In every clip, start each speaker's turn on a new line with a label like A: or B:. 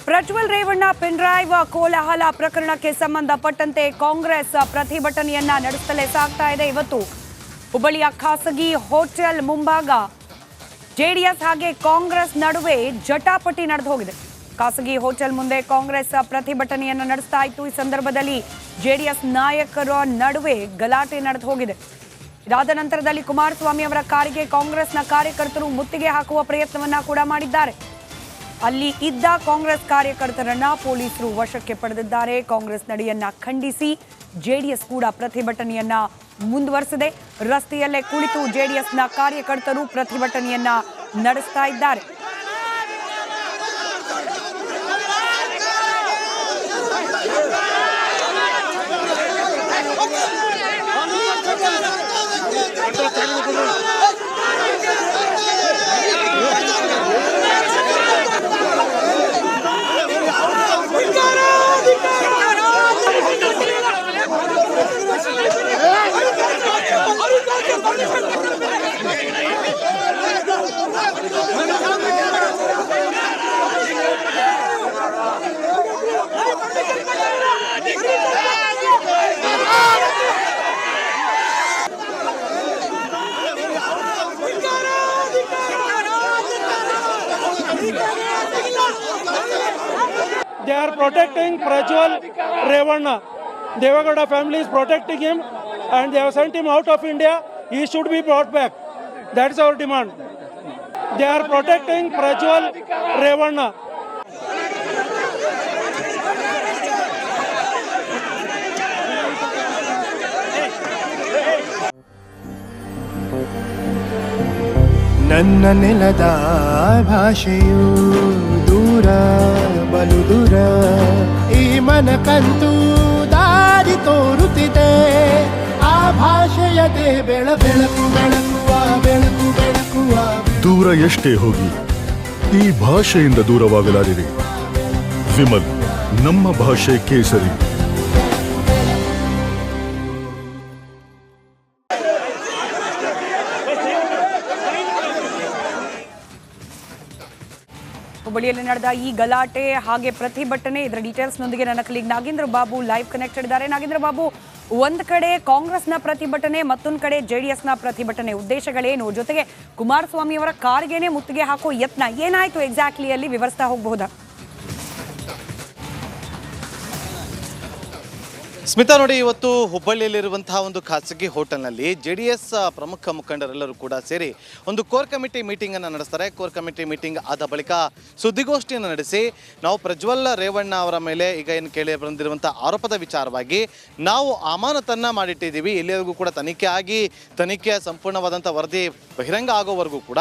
A: Prajwal Revanna pen drive ಕೋಲಾಹಲ ಪ್ರಕರಣಕ್ಕೆ ಸಂಬಂಧಪಟ್ಟಂತೆ ಕಾಂಗ್ರೆಸ್ ಪ್ರತಿಭಟನೆಯನ್ನ ನಡೆಸಲೇ ಸಾಗ್ತಾ ಇದೆ. ಇವತ್ತು ಹುಬ್ಬಳ್ಳಿಯ ಖಾಸಗಿ ಹೋಟೆಲ್ ಮುಂಭಾಗ ಜೆಡಿಎಸ್ ಹಾಗೆ ಕಾಂಗ್ರೆಸ್ ನಡುವೆ ಜಟಾಪಟಿ ನಡೆದು ಹೋಗಿದೆ. ಖಾಸಗಿ ಹೋಟೆಲ್ ಮುಂದೆ ಕಾಂಗ್ರೆಸ್ ಪ್ರತಿಭಟನೆಯನ್ನು ನಡೆಸ್ತಾ ಇತ್ತು. ಈ ಸಂದರ್ಭದಲ್ಲಿ ಜೆಡಿಎಸ್ ನಾಯಕರ ನಡುವೆ ಗಲಾಟೆ ನಡೆದು ಹೋಗಿದೆ. ಇದಾದ ನಂತರದಲ್ಲಿ ಕುಮಾರಸ್ವಾಮಿ ಅವರ ಕಾರಿಗೆ ಕಾಂಗ್ರೆಸ್ನ ಕಾರ್ಯಕರ್ತರು ಮುತ್ತಿಗೆ ಹಾಕುವ ಪ್ರಯತ್ನವನ್ನ ಕೂಡ ಮಾಡಿದ್ದಾರೆ. ಅಲ್ಲಿ ಇದ್ದ ಕಾಂಗ್ರೆಸ್ ಕಾರ್ಯಕರ್ತರನ್ನ ಪೊಲೀಸರು ವಶಕ್ಕೆ ಪಡೆದಿದ್ದಾರೆ. ಕಾಂಗ್ರೆಸ್ ನಡೆಯನ್ನ ಖಂಡಿಸಿ ಜೆಡಿಎಸ್ ಕೂಡ ಪ್ರತಿಭಟನೆಯನ್ನ ಮುಂದುವರೆಸಿದೆ. ರಸ್ತೆಯಲ್ಲೇ ಕುಳಿತು ಜೆಡಿಎಸ್ನ ಕಾರ್ಯಕರ್ತರು ಪ್ರತಿಭಟನೆಯನ್ನ ನಡೆಸ್ತಾ ಇದ್ದಾರೆ.
B: They are protecting Prajwal Revanna. Devagowda family is protecting him and they have sent him out of India. He should be brought back. That is our demand. They are protecting Prajwal Revanna.
C: ನನ್ನ ನೆಲದ ಭಾಷೆಯು ದೂರ ಬಲು ದೂರ, ಈ ಮನಕಂತೂ ದಾರಿ ತೋರುತ್ತಿದೆ. ಆ ಭಾಷೆಯದೇ ಬೆಳಕು ಬೆಳಕುವ ಬೆಳಕು ಬೆಳಕುವ.
D: ದೂರ ಎಷ್ಟೇ ಹೋಗಿ ಈ ಭಾಷೆಯಿಂದ ದೂರವಾಗಲಾರಿರಿ. ವಿಮಲ್, ನಮ್ಮ ಭಾಷೆ ಕೇಸರಿ.
A: ಹುಬ್ಬಳ್ಳಿಯಲ್ಲಿ ನಡೆದ ಈ ಗಲಾಟೆ ಹಾಗೆ ಪ್ರತಿಭಟನೆ, ಇದರ ಡೀಟೇಲ್ಸ್ನೊಂದಿಗೆ ನನ್ನ colleague Nagendra Babu live connected ಇದ್ದಾರೆ. ನಾಗೇಂದ್ರ ಬಾಬು, ಒಂದ್ ಕಡೆ ಕಾಂಗ್ರೆಸ್ನ ಪ್ರತಿಭಟನೆ, ಮತ್ತೊಂದು ಕಡೆ ಜೆಡಿಎಸ್ನ ಪ್ರತಿಭಟನೆ, ಉದ್ದೇಶಗಳೇನು? ಜೊತೆಗೆ ಕುಮಾರಸ್ವಾಮಿ ಅವರ ಕಾರ್ಗೇನೆ ಮುತ್ತಿಗೆ ಹಾಕೋ ಯತ್ನ ಏನಾಯ್ತು ಎಕ್ಸಾಕ್ಟ್ಲಿ ಅಲ್ಲಿ ವಿವರಿಸ್ತಾ ಹೋಗಬಹುದಾ?
E: ಸ್ಮಿತಾ, ನೋಡಿ, ಇವತ್ತು ಹುಬ್ಬಳ್ಳಿಯಲ್ಲಿರುವಂತಹ ಒಂದು ಖಾಸಗಿ ಹೋಟೆಲ್ನಲ್ಲಿ ಜೆಡಿಎಸ್ ಪ್ರಮುಖ ಮುಖಂಡರೆಲ್ಲರೂ ಕೂಡ ಸೇರಿ ಒಂದು ಕೋರ್ ಕಮಿಟಿ ಮೀಟಿಂಗನ್ನು ನಡೆಸ್ತಾರೆ. ಕೋರ್ ಕಮಿಟಿ ಮೀಟಿಂಗ್ ಆದ ಬಳಿಕ ಸುದ್ದಿಗೋಷ್ಠಿಯನ್ನು ನಡೆಸಿ ನಾವು ಪ್ರಜ್ವಲ್ ರೇವಣ್ಣ ಅವರ ಮೇಲೆ ಈಗ ಏನು ಕೇಳಿ ಬಂದಿರುವಂಥ ಆರೋಪದ ವಿಚಾರವಾಗಿ ನಾವು ಅಮಾನತನ್ನು ಮಾಡಿಟ್ಟಿದ್ದೀವಿ. ಇಲ್ಲಿವರೆಗೂ ಕೂಡ ತನಿಖೆ ಆಗಿ ತನಿಖೆಯ ಸಂಪೂರ್ಣವಾದಂಥ ವರದಿ ಬಹಿರಂಗ ಆಗೋವರೆಗೂ ಕೂಡ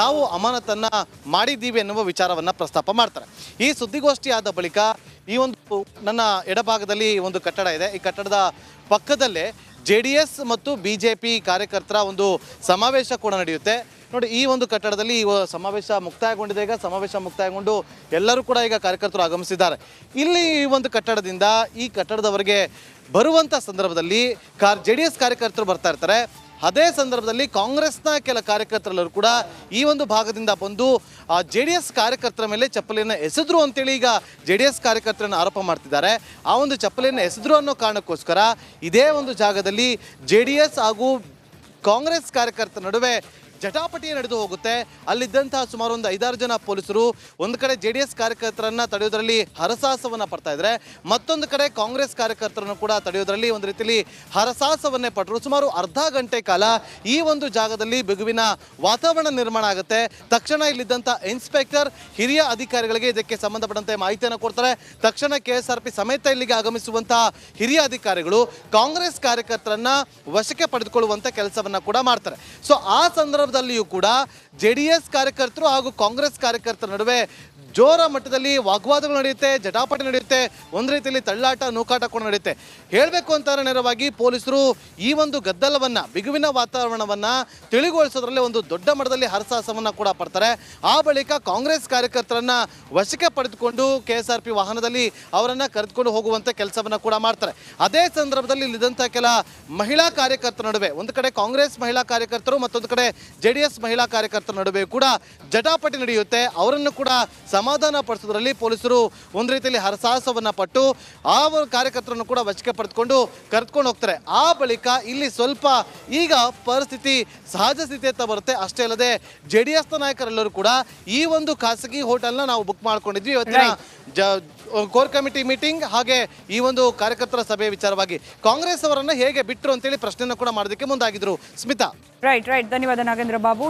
E: ನಾವು ಅಮಾನತನ್ನು ಮಾಡಿದ್ದೀವಿ ಎನ್ನುವ ವಿಚಾರವನ್ನು ಪ್ರಸ್ತಾಪ ಮಾಡ್ತಾರೆ. ಈ ಸುದ್ದಿಗೋಷ್ಠಿ ಆದ ಬಳಿಕ ಈ ಒಂದು ನನ್ನ ಎಡಭಾಗದಲ್ಲಿ ಒಂದು ಕಟ್ಟಡ ಇದೆ. ಈ ಕಟ್ಟಡದ ಪಕ್ಕದಲ್ಲೇ JDS ಮತ್ತು BJP ಕಾರ್ಯಕರ್ತರ ಒಂದು ಸಮಾವೇಶ ಕೂಡ ನಡೆಯುತ್ತೆ. ನೋಡಿ, ಈ ಒಂದು ಕಟ್ಟಡದಲ್ಲಿ ಈ ಸಮಾವೇಶ ಮುಕ್ತಾಯಗೊಂಡಿದೆ. ಈಗ ಸಮಾವೇಶ ಮುಕ್ತಾಯಗೊಂಡು ಎಲ್ಲರೂ ಕೂಡ ಈಗ ಕಾರ್ಯಕರ್ತರು ಆಗಮಿಸಿದ್ದಾರೆ. ಇಲ್ಲಿ ಈ ಒಂದು ಕಟ್ಟಡದಿಂದ ಈ ಕಟ್ಟಡದವರೆಗೆ ಬರುವಂಥ ಸಂದರ್ಭದಲ್ಲಿ JDS ಕಾರ್ಯಕರ್ತರು ಬರ್ತಾ ಇರ್ತಾರೆ. ಅದೇ ಸಂದರ್ಭದಲ್ಲಿ ಕಾಂಗ್ರೆಸ್ನ ಕೆಲ ಕಾರ್ಯಕರ್ತರೆಲ್ಲರೂ ಕೂಡ ಈ ಒಂದು ಭಾಗದಿಂದ ಬಂದು JDS ಕಾರ್ಯಕರ್ತರ ಮೇಲೆ ಚಪ್ಪಲಿಯನ್ನು ಎಸೆದ್ರು ಅಂತೇಳಿ ಈಗ JDS ಕಾರ್ಯಕರ್ತರನ್ನು ಆರೋಪ ಮಾಡ್ತಿದ್ದಾರೆ. ಆ ಒಂದು ಚಪ್ಪಲಿಯನ್ನು ಎಸೆದ್ರು ಅನ್ನೋ ಕಾರಣಕ್ಕೋಸ್ಕರ ಇದೇ ಒಂದು ಜಾಗದಲ್ಲಿ JDS ಹಾಗೂ ಕಾಂಗ್ರೆಸ್ ಕಾರ್ಯಕರ್ತರ ನಡುವೆ ಜಟಾಪಟಿ ನಡೆದು ಹೋಗುತ್ತೆ. ಅಲ್ಲಿದ್ದಂತಹ ಸುಮಾರು ಒಂದು 5-6 ಜನ ಪೊಲೀಸರು ಒಂದು ಕಡೆ JDS ಕಾರ್ಯಕರ್ತರನ್ನು ತಡೆಯೋದ್ರಲ್ಲಿ ಹರಸಾಹಸವನ್ನು ಪಡ್ತಾ ಇದ್ದಾರೆ, ಮತ್ತೊಂದು ಕಡೆ ಕಾಂಗ್ರೆಸ್ ಕಾರ್ಯಕರ್ತರನ್ನು ಕೂಡ ತಡೆಯೋದ್ರಲ್ಲಿ ಒಂದು ರೀತಿಯಲ್ಲಿ ಹರಸಾಹಸವನ್ನೇ ಪಟ್ಟರು. ಸುಮಾರು ಅರ್ಧ ಗಂಟೆ ಕಾಲ ಈ ಒಂದು ಜಾಗದಲ್ಲಿ ಬಿಗುವಿನ ವಾತಾವರಣ ನಿರ್ಮಾಣ ಆಗುತ್ತೆ. ತಕ್ಷಣ ಇಲ್ಲಿದ್ದಂಥ ಇನ್ಸ್ಪೆಕ್ಟರ್ ಹಿರಿಯ ಅಧಿಕಾರಿಗಳಿಗೆ ಇದಕ್ಕೆ ಸಂಬಂಧಪಟ್ಟಂತೆ ಮಾಹಿತಿಯನ್ನು ಕೊಡ್ತಾರೆ. ತಕ್ಷಣ KSRP ಸಮೇತ ಇಲ್ಲಿಗೆ ಆಗಮಿಸುವಂತಹ ಹಿರಿಯ ಅಧಿಕಾರಿಗಳು ಕಾಂಗ್ರೆಸ್ ಕಾರ್ಯಕರ್ತರನ್ನ ವಶಕ್ಕೆ ಪಡೆದುಕೊಳ್ಳುವಂಥ ಕೆಲಸವನ್ನ ಕೂಡ ಮಾಡ್ತಾರೆ. ಸೊ ಆ ಸಂದರ್ಭದಲ್ಲಿಯೂ ಕೂಡ JDS ಕಾರ್ಯಕರ್ತರು ಹಾಗೂ ಕಾಂಗ್ರೆಸ್ ಕಾರ್ಯಕರ್ತರ ನಡುವೆ ಜೋರ ಮಟ್ಟದಲ್ಲಿ ವಾಗ್ವಾದಗಳು ನಡೆಯುತ್ತೆ, ಜಟಾಪಟಿ ನಡೆಯುತ್ತೆ, ಒಂದು ರೀತಿಯಲ್ಲಿ ತಳ್ಳಾಟ ನೂಕಾಟ ಕೂಡ ನಡೆಯುತ್ತೆ. ಹೇಳಬೇಕು ಅಂತಾರೆ ನೇರವಾಗಿ ಪೊಲೀಸರು ಈ ಒಂದು ಗದ್ದಲವನ್ನು, ಬಿಗುವಿನ ವಾತಾವರಣವನ್ನು ತಿಳಿಗೊಳಿಸೋದ್ರಲ್ಲಿ ಒಂದು ದೊಡ್ಡ ಮಟ್ಟದಲ್ಲಿ ಹರಸಾಹಸವನ್ನು ಕೂಡ ಪಡ್ತಾರೆ. ಆ ಬಳಿಕ ಕಾಂಗ್ರೆಸ್ ಕಾರ್ಯಕರ್ತರನ್ನು ವಶಕ್ಕೆ ಪಡೆದುಕೊಂಡು KSRP ವಾಹನದಲ್ಲಿ ಅವರನ್ನು ಕರೆದುಕೊಂಡು ಹೋಗುವಂಥ ಕೆಲಸವನ್ನು ಕೂಡ ಮಾಡ್ತಾರೆ. ಅದೇ ಸಂದರ್ಭದಲ್ಲಿ ಇಲ್ಲಿದ್ದಂಥ ಕೆಲ ಮಹಿಳಾ ಕಾರ್ಯಕರ್ತರ ನಡುವೆ, ಒಂದು ಕಡೆ ಕಾಂಗ್ರೆಸ್ ಮಹಿಳಾ ಕಾರ್ಯಕರ್ತರು, ಮತ್ತೊಂದು ಕಡೆ JDS ಮಹಿಳಾ ಕಾರ್ಯಕರ್ತರ ನಡುವೆ ಕೂಡ ಜಟಾಪಟಿ ನಡೆಯುತ್ತೆ. ಅವರನ್ನು ಕೂಡ ಸಮಾಧಾನ ಪಡಿಸೋದ್ರಲ್ಲಿ ಪೊಲೀಸರು ಒಂದು ರೀತಿಯಲ್ಲಿ ಹರಸಾಹಸವನ್ನ ಪಟ್ಟು ಆ ಕಾರ್ಯಕರ್ತರನ್ನು ಕೂಡ ವಶಕ್ಕೆ ಪಡೆದುಕೊಂಡು ಕರೆದುಕೊಂಡು ಹೋಗ್ತಾರೆ. ಆ ಬಳಿಕ ಇಲ್ಲಿ ಸ್ವಲ್ಪ ಈಗ ಪರಿಸ್ಥಿತಿ ಸಹಜ ಸ್ಥಿತಿಯತ್ತ ಬರುತ್ತೆ. ಅಷ್ಟೇ ಅಲ್ಲದೆ JDS ನಾಯಕರೆಲ್ಲರೂ ಕೂಡ ಈ ಒಂದು ಖಾಸಗಿ ಹೋಟೆಲ್ನ ನಾವು ಬುಕ್ ಮಾಡ್ಕೊಂಡಿದ್ವಿ. ಇವತ್ತಿನ ಕೋರ್ ಕಮಿಟಿ ಮೀಟಿಂಗ್ ಹಾಗೆ ಈ ಒಂದು ಕಾರ್ಯಕರ್ತರ ಸಭೆ ವಿಚಾರವಾಗಿ ಕಾಂಗ್ರೆಸ್ ಅವರನ್ನ ಹೇಗೆ ಬಿಟ್ಟರು ಅಂತೇಳಿ ಪ್ರಶ್ನೆಯನ್ನು ಕೂಡ ಮಾಡೋದಕ್ಕೆ ಮುಂದಾಗಿದ್ರು. ಸ್ಮಿತಾ.
A: ರೈಟ್ ಧನ್ಯವಾದ ನಾಗೇಂದ್ರ ಬಾಬು.